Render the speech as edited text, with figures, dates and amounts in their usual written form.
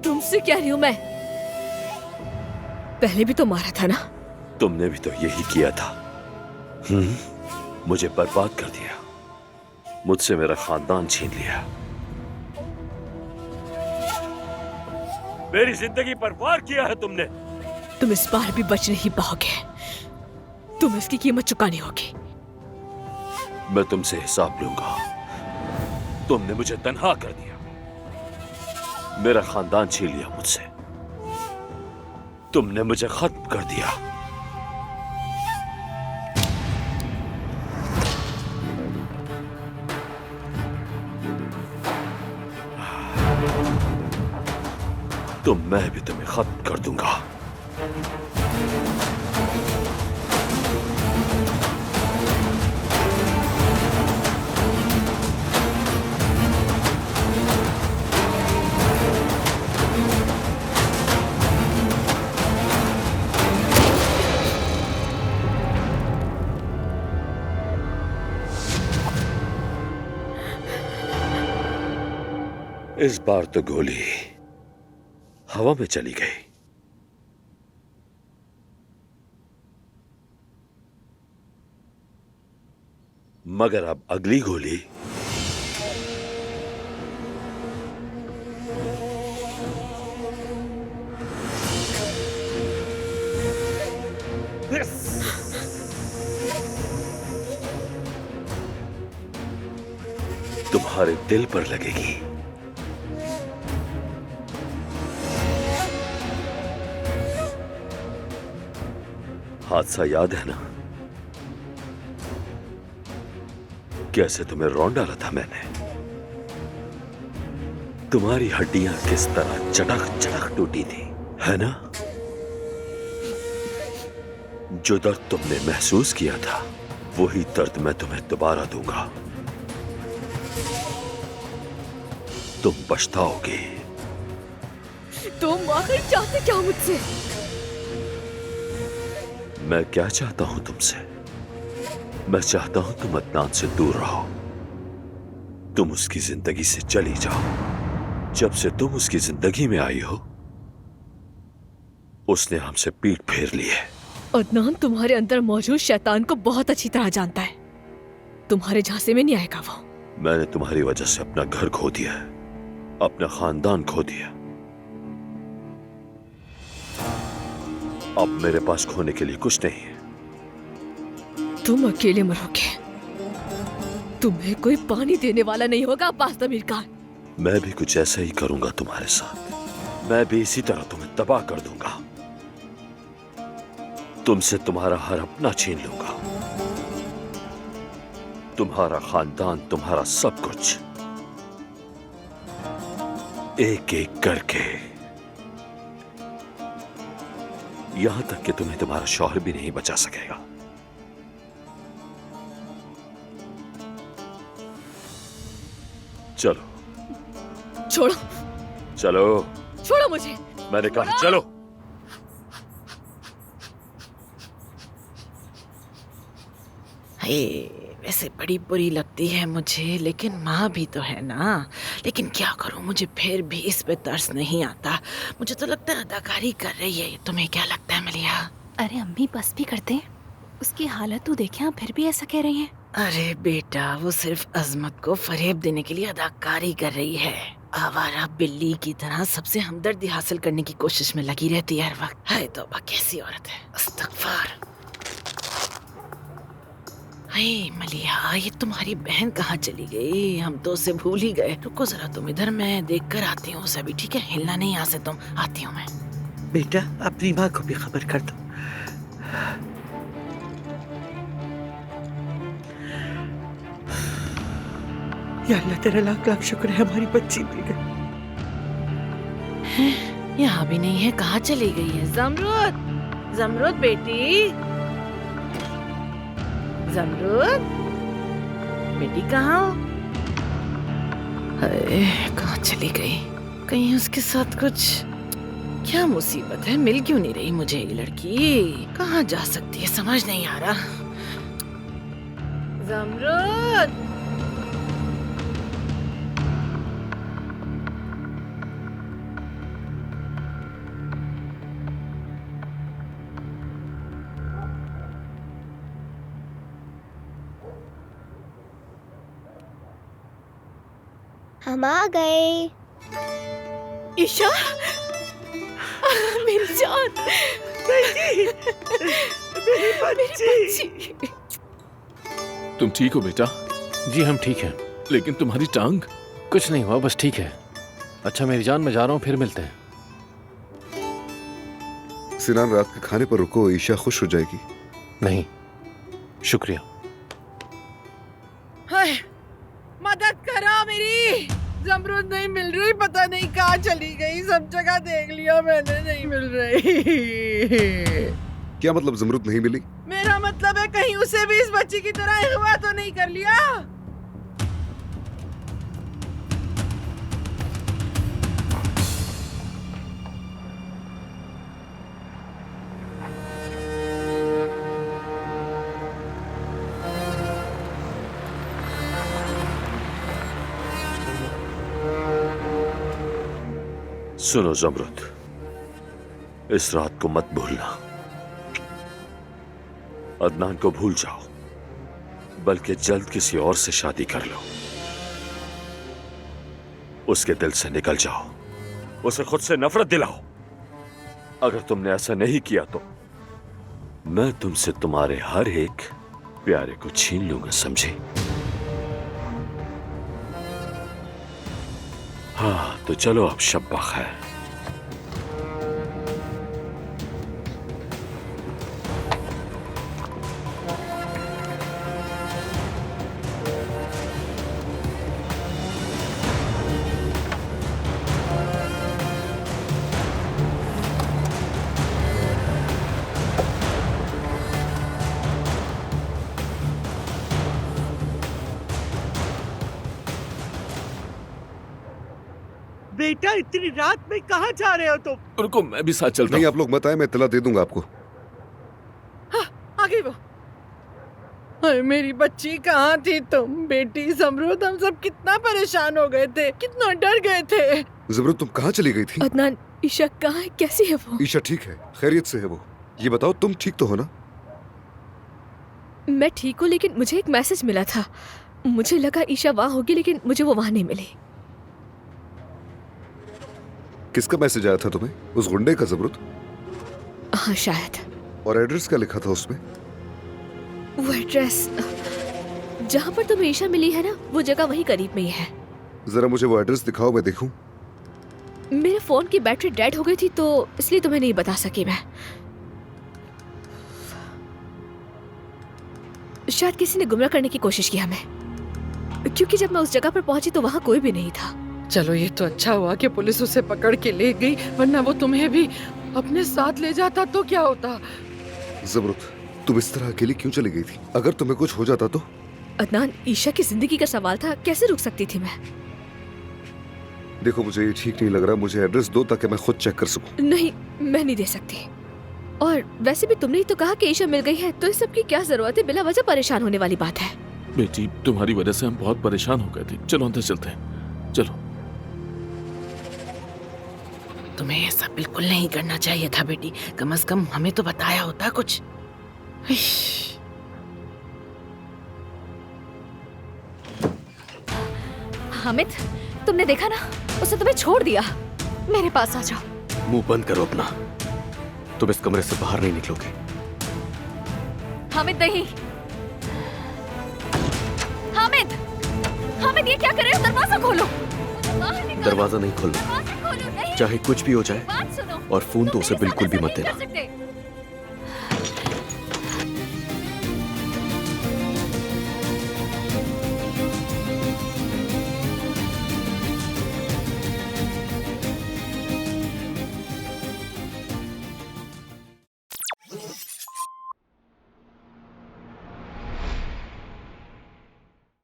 तुमसे कह रही हूं मैं, पहले भी तो मारा था ना। तुमने भी तो यही किया था। मुझे बर्बाद कर दिया, मुझसे मेरा खानदान छीन लिया, मेरी जिंदगी पर वार किया है तुमने। तुम इस बार भी बच नहीं पाओगे, तुम्हें इसकी कीमत चुकानी होगी। मैं तुमसे हिसाब लूंगा। तुमने मुझे तन्हा कर दिया, मेरा खानदान छीन लिया मुझसे, तुमने मुझे खत्म कर दिया। तो मैं भी तुम्हें खत्म कर दूंगा। इस बार तो गोली हवा में चली गई। मगर अब अगली गोली तुम्हारे दिल पर लगेगी। हादसा याद है ना, कैसे तुम्हें रौंद डाला था मैंने, तुम्हारी हड्डियां किस तरह चटक चटक टूटी थी, है ना? जो दर्द तुमने महसूस किया था, वही दर्द मैं तुम्हें दोबारा दूंगा। तुम पछताओगे। तुम आखिर चाहते क्या मुझसे? मैं क्या चाहता हूं तुमसे? मैं चाहता हूं तुम अदनान से दूर रहो, तुम उसकी जिंदगी से चली जाओ। जब से तुम उसकी जिंदगी में आई हो, उसने हमसे पीठ फेर ली है। अदनान तुम्हारे अंदर मौजूद शैतान को बहुत अच्छी तरह जानता है, तुम्हारे झांसे में नहीं आएगा वो। मैंने तुम्हारी वजह से अपना घर खो दिया है, अपना खानदान खो दिया। अब मेरे पास खोने के लिए कुछ नहीं है। तुम अकेले मरोगे, तुम्हें कोई पानी देने वाला नहीं होगा अब्बास ज़मीर खान। मैं भी कुछ ऐसा ही करूंगा तुम्हारे साथ, मैं भी इसी तरह तुम्हें तबाह कर दूंगा। तुमसे तुम्हारा हर अपना छीन लूंगा, तुम्हारा खानदान, तुम्हारा सब कुछ, एक एक करके, यहां तक कि तुम्हें तुम्हारा शौहर भी नहीं बचा सकेगा। चलो छोड़ो, चलो, छोड़ो मुझे। मैंने कहा चलो। वैसे बड़ी बुरी लगती है मुझे, लेकिन माँ भी तो है ना। लेकिन क्या करूँ, मुझे फिर भी इस पे तरस नहीं आता। मुझे तो लगता है अदाकारी कर रही है। तुम्हें क्या लगता है मलिया? अरे अम्मी बस भी करते, उसकी हालत तो देखें, आप फिर भी ऐसा कह रही हैं। अरे बेटा, वो सिर्फ अजमत को फरेब देने के लिए अदाकारी कर रही है। आवारा बिल्ली की तरह सबसे हमदर्दी हासिल करने की कोशिश में लगी रहती है हर वक्त। हाय तौबा, कैसी औरत है। अस्तगफार। हाय मलिया, ये तुम्हारी बहन कहाँ चली गई? हम तो उसे भूल ही गए। रुको जरा तुम इधर, मैं देख कर आती हूँ उसे भी। ठीक है, हिलना नहीं यहाँ से तुम। आती हूँ मैं। बेटा, अपनी माँ को भी खबर कर दो। या अल्लाह, तेरा लाख लाख शुक्र है हमारी बच्ची मिल गई। यहाँ भी नहीं है, कहाँ चली गई है? जमरूद, जमरूद बेटी, जमरूद बेटी कहाँ हो? हाय, कहाँ चली गई? कहीं उसके साथ कुछ क्या मुसीबत है? मिल क्यों नहीं रही मुझे ये लड़की? कहाँ जा सकती है, समझ नहीं आ रहा। जमरूद, हम आ गए। ईशा, मेरी जान, मेरी बच्ची। तुम ठीक हो बेटा? जी हम ठीक हैं। लेकिन तुम्हारी टांग? कुछ नहीं हुआ, बस ठीक है। अच्छा मेरी जान, मैं जा रहा हूँ, फिर मिलते हैं। सिनान, रात के खाने पर रुको, ईशा खुश हो जाएगी। नहीं शुक्रिया। हाय, मदद करो मेरी। जमरूद नहीं मिल रही, पता नहीं कहाँ चली गई। सब जगह देख लिया मैंने, नहीं मिल रही। क्या मतलब जमरूद नहीं मिली? मेरा मतलब है कहीं उसे भी इस बच्ची की तरह अगवा तो नहीं कर लिया। सुनो जमरुद, इस रात को मत भूलना। अदनान को भूल जाओ, बल्कि जल्द किसी और से शादी कर लो। उसके दिल से निकल जाओ, उसे खुद से नफरत दिलाओ। अगर तुमने ऐसा नहीं किया तो मैं तुमसे तुम्हारे हर एक प्यारे को छीन लूंगा, समझे? हाँ तो चलो अब शब्बा खैर। बेटा, इतनी रात में कहाँ जा रहे हो तुम? रुको, मैं भी साथ चलता नहीं, हूँ। आप लोग मत आए, मैं इत्तला दे दूंगा आपको। हाँ, आ गई वो। अरे मेरी बच्ची, कहाँ थी तुम? बेटी जमरूद, हम सब कितना परेशान हो गए थे, कितना डर गए थे। जमरूद, तुम कहाँ चली गई थी? अदनान, ईशा कहाँ है? कैसी है वो? ईशा ठीक है, खैरियत से है वो। ये बताओ, तुम ठीक तो हो ना? मैं ठीक हूँ, लेकिन मुझे एक मैसेज मिला था। मुझे लगा ईशा वहाँ होगी, लेकिन मुझे वो वहाँ नहीं मिली। किसका मैसेज आया था तुम्हें? उस गुंडे का जमरूद? हाँ शायद। और एड्रेस क्या लिखा था उसमें? वो एड्रेस जहाँ पर तुम्हें ईशा मिली है ना, वो जगह वहीं करीब में ही है। जरा मुझे वो एड्रेस दिखाओ, मैं देखूं। मेरे फोन की बैटरी डेड हो गई थी, तो इसलिए तुम्हें नहीं बता सकी मैं। शायद किसी ने गुमराह करने की कोशिश की हमें, क्योंकि जब मैं उस जगह पर पहुंची तो वहाँ कोई भी नहीं था। चलो, ये तो अच्छा हुआ कि पुलिस उसे पकड़ के ले गई, वरना वो तुम्हें भी अपने साथ ले जाता तो क्या होता। जमरूद, तुम इस तरह अकेली क्यों चली गई थी? अगर तुम्हें कुछ हो जाता तो? अदनान, ईशा की जिंदगी का सवाल था, कैसे रुक सकती थी मैं? देखो, मुझे ये ठीक नहीं लग रहा। मुझे एड्रेस दो ताकि मैं खुद चेक कर सकूं। नहीं, मैं नहीं दे सकती। और वैसे भी तुमने ही तो कहा कि ईशा मिल गई है, तो इस सब की क्या जरूरत है? बिला वजह परेशान होने वाली बात है। बेटी, तुम्हारी वजह से हम बहुत परेशान हो गए थे। चलो अंदर चलते हैं, चलो। तुम्हें ऐसा बिल्कुल नहीं करना चाहिए था बेटी। कम से कम हमें तो बताया होता कुछ। हामिद, तुमने देखा ना, उसे तुम्हें छोड़ दिया। मेरे पास आ जाओ। मुंह बंद करो अपना। तुम इस कमरे से बाहर नहीं निकलोगे। हामिद नहीं। हामिद, हामिद ये क्या कर रहे हो? दरवाजा खोलो। दरवाजा नहीं खोलना, दरवाजा खोलो। नहीं, चाहे कुछ भी हो जाए। बात सुनो। और फोन तो उसे तुम मेरे बिल्कुल साथ भी मत ऐसा नहीं देना। कर सकते।